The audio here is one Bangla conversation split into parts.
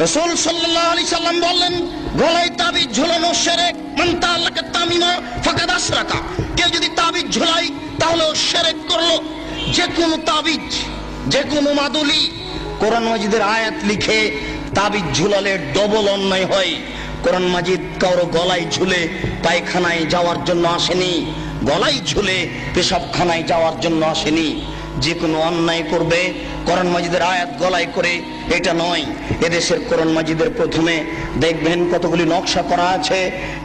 রাসূল সাল্লাল্লাহু আলাইহি সাল্লাম বললেন, গলায় তাবিজ ঝুলানো শিরক। মান তাআল্লাকা তামিমা ফাকাদ আশরাকা। কেউ যদি তাবিজ ঝুলায় তাহলে ও শিরক করলো। যে কোনো তাবিজ, যে কোনো মাদুলি, কোরআন মাজিদের আয়াত লিখে তাবিজ ঝুলালে ডবল অন্যায় হয়। কোরআন মাজিদ কারো গলায় ঝুলে পায়খানায় যাওয়ার জন্য আসেনি, গলায় ঝুলে পেশাবখানায় যাওয়ার জন্য আসেনি। যে কোনো অন্যায় করবে কোরআন মাজিদের আয়াত গলায় করে, এটা নয়। এদেশের কোরআন মাজিদের প্রথমে দেখবেন কতগুলি নকশা করা আছে,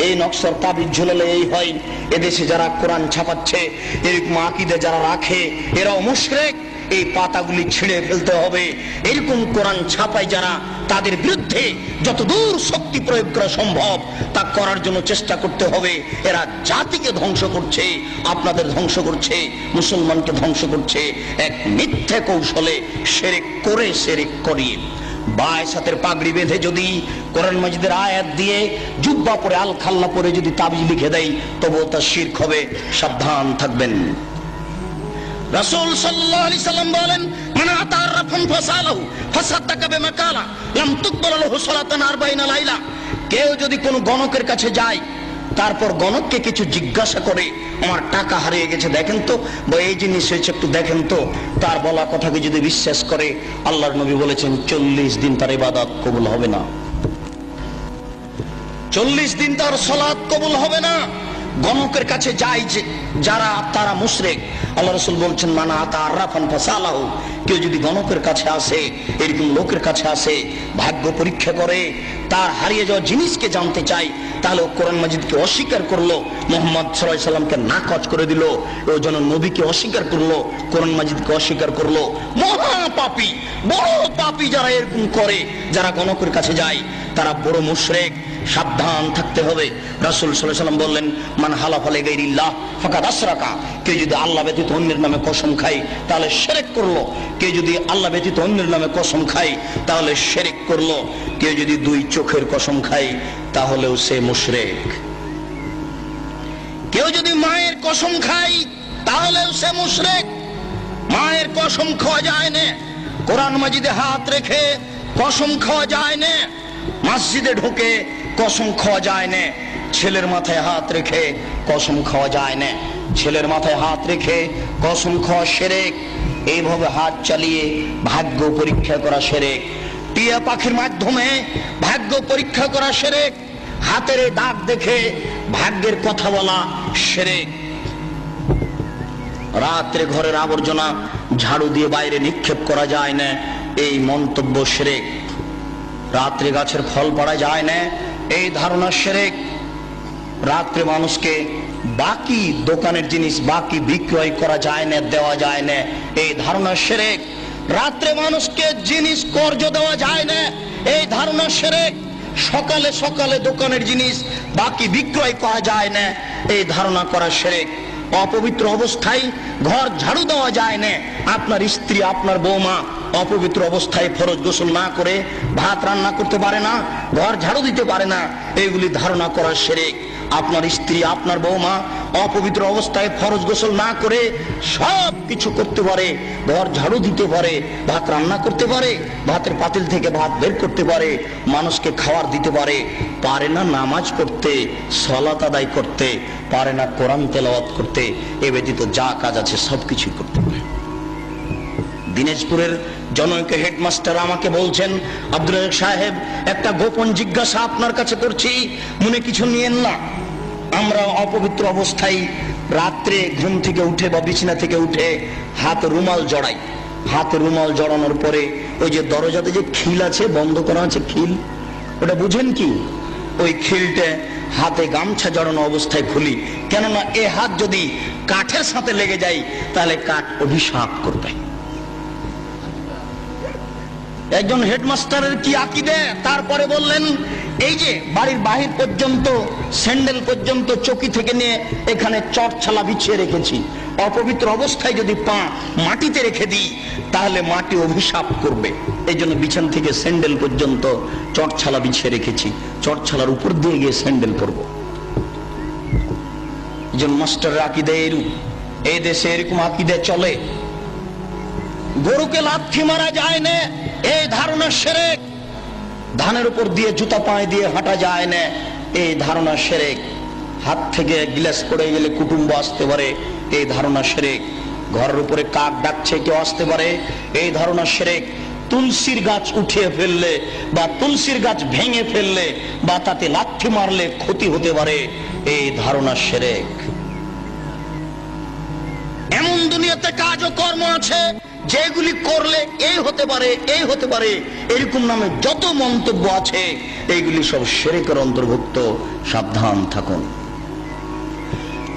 এই নকশার তাবিজ ঝুলালে এই হয়। এদেশে যারা কোরআন ছাপাচ্ছে, এরকম আকীদা যারা রাখে, এরাও মুশরিক। এই পাতাগুলি ছিঁড়ে ফেলতে হবে। এরকম কোরআন ছাপায় যারা, তাদের বিরুদ্ধে যতদূর শক্তি প্রয়োগ করা সম্ভব তা করার জন্য চেষ্টা করতে হবে। এরা জাতিকে ধ্বংস করছে, আপনাদের ধ্বংস করছে, মুসলমানকে ধ্বংস করছে এক মিথ্যা কৌশলে, শিরক করে, শিরক করিয়ে। বায়ের সাথে পাগড়ি বেঁধে যদি কোরআন মাজিদের আয়াত দিয়ে জুব্বা পরে আল খাল্লা পরে যদি তাবিজ লিখে দেয়, তবুও তা শিরক হবে। সাবধান থাকবেন। রাসূল সাল্লাল্লাহু আলাইহি সাল্লাম বলেন, মান আতা আরফান ফাসালাহু ফাসাদাকা বিমা কালা লাম তুকবাল লাহু সালাতান 40 লাইলা। কেউ যদি কোনো গণকের কাছে যায়, তারপর গণককে কিছু জিজ্ঞাসা করে, আমার টাকা হারিয়ে গেছে দেখেন তো, বা এই জিনিস হয়েছে একটু দেখেন তো, তার বলা কথাকে যদি বিশ্বাস করে, আল্লাহর নবী বলেছেন 40 দিন তার ইবাদত কবুল হবে না, 40 দিন তার সালাত কবুল হবে না। গণকের কাছে যায় যে যারা, তারা মুশরিক। আল্লাহ রাসূল বলছেন, মান আতা আরফান ফাসালাহু। কেউ যদি গণকের কাছে আসে, এরকম লোকের কাছে আসে, ভাগ্য পরীক্ষা করে, তার হারিয়ে যাওয়া জিনিসকে জানতে চায়, তাহলে কোরআন মাজিদকে অস্বীকার করলো, মুহাম্মদ সাল্লাল্লাহু আলাইহি সাল্লামকে নাকচ করে দিল, ও যেন নবীকে অস্বীকার করলো, কোরআন মাজিদকে অস্বীকার করলো। মহা পাপী, বড় পাপী যারা এরকম করে, যারা গণকের কাছে যায়, তারা বড় মুশরিক। সাবধান থাকতে হবে। রাসূল সাল্লাল্লাহু আলাইহি সাল্লাম বললেন, মান হালাফা লিগাইরিল্লাহ ফাকাদ আশরাকা। কেউ যদি আল্লাহ ব্যতীত অন্যের নামে কসম খায়, তাহলে শিরক করলো। কেউ যদি আল্লাহ ব্যতীত অন্যের নামে কসম খায়, তাহলে শিরক করলো। কেউ যদি দুই চোখের কসম খায়, তাহলেও সে মুশরিক। কেউ যদি মায়ের কসম খায়, তাহলেও সে মুশরিক। মায়ের কসম খাওয়া যায় না, কোরআন মাজিদে হাত রেখে কসম খাওয়া যায় না, মসজিদে ঢুকে কসম খাওয়া যায় না, ছেলের মাথায় হাত রেখে কসম খাওয়া যায় না, ছেলের মাথায় হাত রেখে কসম খাওয়া শিরক। এইভাবে হাত চালিয়ে ভাগ্য পরীক্ষা করা শিরক। টিয়া পাখির মাধ্যমে ভাগ্য পরীক্ষা করা শিরক। হাতের দাগ দেখে ভাগ্যের কথা বলা শিরক। রাত্রে ঘরের আবর্জনা ঝাড়ু দিয়ে বাইরে নিক্ষেপ করা যায় না, এই মন্তব্য শিরক। রাত্রে গাছের ফল পাড়া যায় না, এই ধারণা শিরক। রাত্রে মানুষকে বাকি দোকানের জিনিস বাকি বিক্রয় করা যায় না, দেওয়া যায় না, এই ধারণা শিরক। রাত্রে মানুষকে জিনিস কর্জ দেওয়া যায় না, এই ধারণা শিরক। সকালে সকালে দোকানের জিনিস বাকি বিক্রয় করা যায় না, এই ধারণা করা শিরক। অপবিত্র অবস্থায় ঘর ঝাড়ু দেওয়া যায় না। আপনার স্ত্রী, আপনার বৌমা অপবিত্র অবস্থায় ফরজ গোসল না করে ভাত রান্না করতে পারে না, ঘর ঝাড়ু দিতে পারে না, এইগুলি ধারণা করা শিরক। আপনার স্ত্রী, আপনার বৌমা অপবিত্র অবস্থায় ফরজ গোসল না করে সব কিছু করতে পারে, ঘর ঝাড়ু দিতে পারে, ভাত রান্না করতে পারে, ভাতের পাতিল থেকে ভাত বের করতে পারে, মানুষকে খাবার দিতে পারে, পারে না নামাজ পড়তে, সালাত আদায় করতে, পারে না কোরআন তেলাওয়াত করতে, এ ব্যতীত যা কাজ আছে সবকিছুই করতে পারে। দিনাজপুরের জনৈক হেডমাস্টার আমাকে বলছেন, আব্দুল রাজ্জাক সাহেব, একটা গোপন জিজ্ঞাসা আপনার কাছে করছি, মনে কিছু নিয়েন না। আমরা অপবিত্র অবস্থায় রাত্রে ঘুম থেকে উঠে বা বিছানা থেকে উঠে হাত রুমাল জড়াই। হাতে রুমাল জড়ানোর পরে ওই যে দরজাতে যে খিল আছে, বন্ধ করা আছে খিল, ওটা বুঝেন কি? ওই খিলটা হাতে গামছা জড়ানো অবস্থায় খুলি, কেননা এ হাত যদি কাঠের সাথে লেগে যায় তাহলে কাঠ অভিশাপ করবে। একজন হেডমাস্টারের কি আকীদা! তারপরে বললেন, এই যে বাড়ির বাহির পর্যন্ত, স্যান্ডেল পর্যন্ত চকি থেকে নিয়ে এখানে চটছালা বিছিয়ে রেখেছি, অপবিত্র অবস্থায় যদি পা মাটিতে রেখে দিই তাহলে মাটি অভিশাপ করবে। এই জন্য বিছান থেকে স্যান্ডেল পর্যন্ত চটছালা বিছিয়ে রেখেছি, চটছালার উপর দিয়ে গিয়ে স্যান্ডেল পরবো। একজন মাস্টারের আকীদা এরূপ। এই দেশে এরকম আকীদা চলে। গরুকে লাথি মারা যায় না, এই ধারণা শিরক। ধানের উপর দিয়ে জুতা পায়ে দিয়ে হাঁটা যায় না, এই ধারণা শিরক। হাত থেকে গ্লাস পড়ে গেলে কুটুম্ব আসতে পারে, এই ধারণা শিরক। ঘরের উপরে কাক ডাকছে কেউ আসতে পারে, এই ধারণা শিরক। তুলসীর গাছ উঠিয়ে ফেললে বা তুলসীর গাছ ভেঙে ফেললে বা তাতে লাথি মারলে ক্ষতি হতে পারে, এই ধারণা শিরক। এমন দুনিয়াতে কাজ ও কর্ম আছে যেগুলি করলে এই হতে পারে, এই হতে পারে, এরকম নামে যত মন্তব্য আছে এইগুলি সব শিরকের অন্তর্ভুক্ত। সাবধান থাকুন।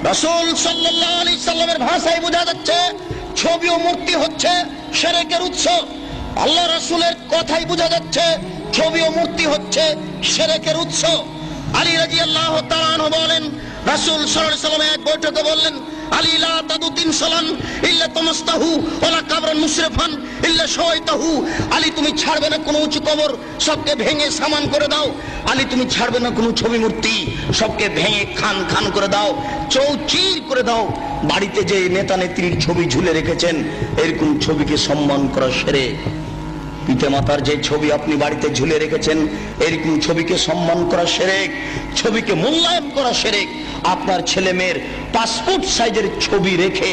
রাসূল সাল্লাল্লাহু আলাইহি সাল্লামের ভাষায় বোঝা যাচ্ছে ছবি ও মূর্তি হচ্ছে শিরকের উৎস। আল্লাহ রাসূলের কথাই বোঝা যাচ্ছে ছবি ও মূর্তি হচ্ছে শিরকের উৎস। আলী রাদিয়াল্লাহু তাআলা আনহু বলেন, রাসূল সাল্লাল্লাহু আলাইহি সাল্লাম এক বৈঠকে বললেন, আলী লা তাদু তিনসালান ইল্লা তামাস্তাহু ওয়ালা কাবরান মুশরিফান ইল্লা শাওয়াইতাহু। আলী তুমি ছাড়বে না কোনো উঁচু কবর, সবকে ভেঙে সামান করে দাও। আলী তুমি ছাড়বে না কোনো ছবি মূর্তি, সবকে ভেঙে খান খান করে দাও, চৌচির করে দাও। বাড়িতে যে নেতা নেত্রীর ছবি ঝুলে রেখেছেন, এরকম ছবিকে সম্মান করা শিরক। পিতা মাতার যে ছবি আপনি বাড়িতে ঝুলে রেখেছেন, এরকম ছবিকে সম্মান করা শিরক, ছবিকে মূল্যায়ন করা শিরক। আপনার ছেলে মেয়ের পাসপোর্ট সাইজের ছবি রেখে,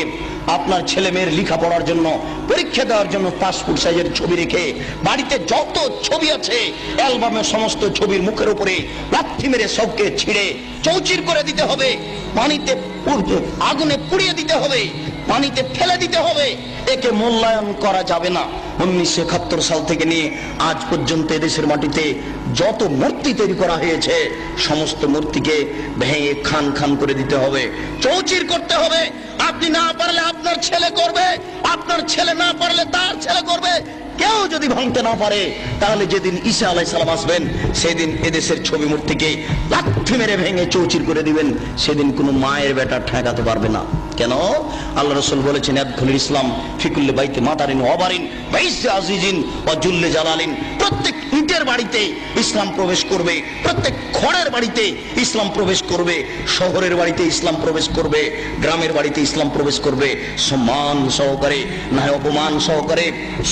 আপনার ছেলে মেয়ের লেখাপড়ার জন্য, পরীক্ষা দেওয়ার জন্য পাসপোর্ট সাইজের ছবি রেখে বাড়িতে যত ছবি আছে অ্যালবামের সমস্ত ছবির মুখের উপরে লাথি মেরে সবকে ছিঁড়ে চৌচির করে দিতে হবে, পানিতে আগুনে পুড়িয়ে দিতে হবে, পানিতে ফেলে দিতে হবে। একে মূল্যায়ন করা যাবে না। 1971 সাল থেকে নিয়ে আজ পর্যন্ত এদেশের মাটিতে যত মূর্তি তৈরি করা হয়েছে সমস্ত মূর্তিকে ভেঙে খান খান করে দিতে হবে, চৌচির করতে হবে। আপনি না পারলে আপনার ছেলে করবে, আপনার ছেলে না পারলে তার ছেলে করবে। কেউ যদি ভাঙতে না পারে, তাহলে যেদিন ঈসা আলাইহিস সালাম আসবেন সেদিন এদেশের ছবি মূর্তিকে লাথি মেরে ভেঙে চৌচির করে দিবেন। সেদিন কোনো মায়ের বেটা ঠেকাতে পারবে না। কেন? আল্লাহ রাসূল বলেছেন, ইয়াদখুলুল ইসলাম ফি কুল্লি বাইতি মাতারিন ওয়া বারিন ওয়া ইজ্জি আজিজিন ওয়া জুল্লি জালালিন। প্রত্যেক ইটের বাড়িতে ইসলাম প্রবেশ করবে, প্রত্যেক খড়ের বাড়িতে ইসলাম প্রবেশ করবে, শহরের বাড়িতে ইসলাম প্রবেশ করবে, গ্রামের বাড়িতে ইসলাম প্রবেশ করবে। সম্মান সহকারে, না অপমান সহকারে।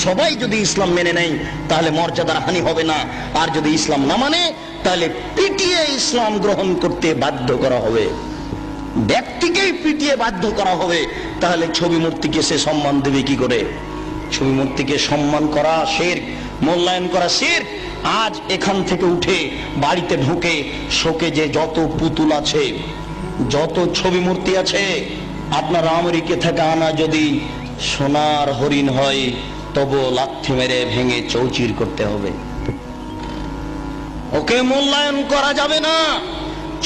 সবাই যদি ইসলাম মেনে নেয় তাহলে মর্যাদার হানি হবে না, আর যদি ইসলাম না মানে তাহলে পিটিয়ে ইসলাম গ্রহণ করতে বাধ্য করা হবে, ব্যক্তিকেই পিটিয়ে বাধ্য করা হবে। তাহলে ছবি মূর্তিকে সে সম্মান দেবে কি করে? ছবি মূর্তিকে সম্মান করা শিরক, মূল্যায়ন করা শিরক। আজ এখান থেকে উঠে বাড়িতে ঢুকে শোকে যে যত পুতুল আছে, যত ছবি মূর্তি আছে, আপনার আমেরিকা থেকে আনা যদি সোনার হরিণ হয় তবু লাথি মেরে ভেঙে চৌচির করতে হবে। ওকে মূল্যায়ন করা যাবে না।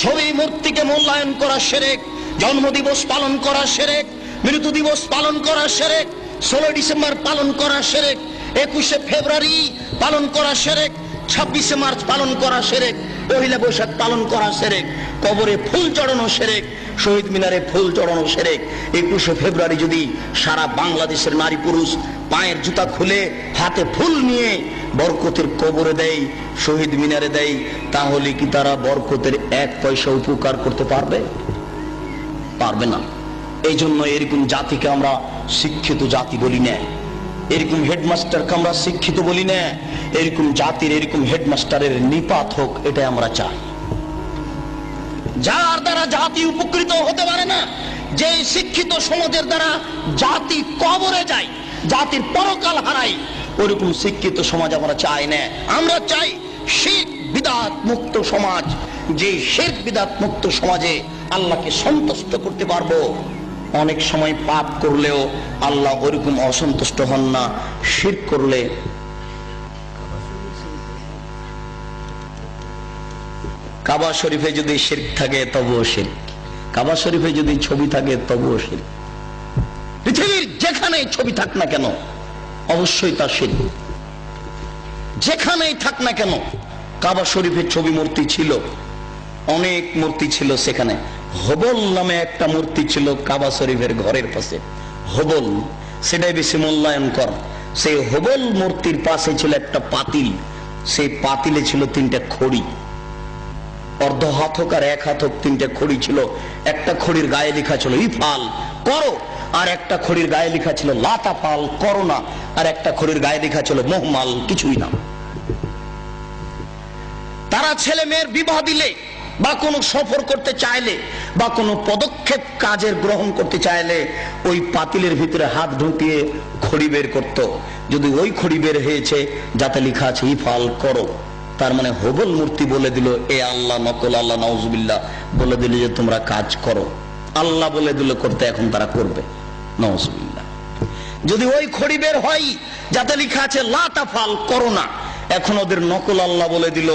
ছবি মূর্তিকে মূল্যায়ন করা শিরক। জন্মদিবস পালন করা শিরক, মৃত্যু দিবস পালন করা শিরক, 16 ডিসেম্বর পালন করা শিরক, 21শে ফেব্রুয়ারি পালন করা শিরক, 26শে মার্চ পালন করা শিরক, পহেলা বৈশাখ পালন করা শিরক, কবরে ফুল চড়ানো শিরক, শহীদ মিনারে ফুল চড়ানো শিরক। 21শে ফেব্রুয়ারি যদি সারা বাংলাদেশের নারী পুরুষ পায়ের জুতা খুলে হাতে ফুল নিয়ে বরকতের কবরে দেয়, শহীদ মিনারে দেয়, তাহলে কি তারা বরকতের 1 পয়সা উপকার করতে পারবে? পারবে না। এই জন্য এরকম জাতিকে আমরা শিক্ষিত জাতি বলি না, এরকম হেডমাস্টারকে আমরা শিক্ষিত বলি না। এরকম জাতির, এরকম হেডমাস্টারের নিপাত হোক, এটাই আমরা চাই। যার দ্বারা জাতি উপকৃত হতে পারে না, যে শিক্ষিত সমাজের দ্বারা জাতি কবরে যায়, জাতির পরকাল হারায়, ওরকম শিক্ষিত সমাজ আমরা চাই না। আমরা চাই শিরক বিদআত মুক্ত সমাজ। যে শিরক বিদআত মুক্ত সমাজে আল্লাহকে সন্তুষ্ট করতে পারবো। অনেক সময় পাপ করলেও আল্লাহ ওরকম অসন্তুষ্ট হন না। শিরক করলে কাবা শরীফে যদি শিরক থাকে তবুও শিরক, কাবা শরীফে যদি ছবি থাকে তবুও শিরক। পৃথিবীর যেখানেই ছবি থাক না কেন অবশ্যই তা শিরক। যেখানেই থাক না কেন, কাবা শরীফের ছবি মূর্তি ছিল, অনেক মূর্তি ছিল সেখানে। হবল নামে একটা মূর্তি ছিল কাবা শরীফের ঘরের পাশে, হবল, সেটাই বেশি মূল্যায়ন কর। সেই হবল মূর্তির পাশে ছিল একটা পাতিল, সেই পাতিলে ছিল 3টা খড়ি, অর্ধ হাত হোক আর 1 হাত হোক 3টে খড়ি ছিল। একটা খড়ির গায়ে লেখা ছিল ইফাল, করো, আর একটা খড়ির গায়ে লেখা ছিল লাতাফাল, করো না, আর একটা খড়ির গায়ে লেখা ছিল মোহমাল, কিছুই না। তারা ছেলে মেয়ের বিবাহ দিলে বা কোনো সফর করতে চাইলে বা কোনো পদক্ষেপ কাজের গ্রহণ করতে চাইলে ওই পাতিলের ভিতরে হাত ঢুকিয়ে খড়ি বের করত। যদি ওই খড়ি বের হয়েছে যাতে লেখা আছে ইফাল করো, তার মানে হবল মূর্তি বলে দিল এ আল্লাহ নকল আল্লাহ নাউজুবিল্লাহ বলে দিল যে তোমরা কাজ করো, আল্লাহ বলে দিল করতে, এখন তারা করবে নাউজুবিল্লাহ। যদি ওই খড়ি বের হয় যাতে লেখা আছে লা তাফাল করো না, এখন ওদের নকল আল্লাহ বলে দিল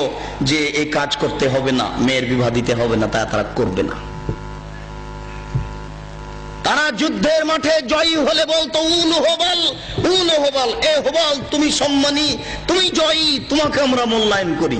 যে এই কাজ করতে হবে না, মেয়ের বিবাহ দিতে হবে না, তারা করবে না। তারা যুদ্ধের মাঠে জয়ী হলে বলতো উল হোবাল, উল হোবাল, এ হোবাল তুমি সম্মানী, তুমি জয়ী, তোমাকে আমরা মূল্যায়ন করি।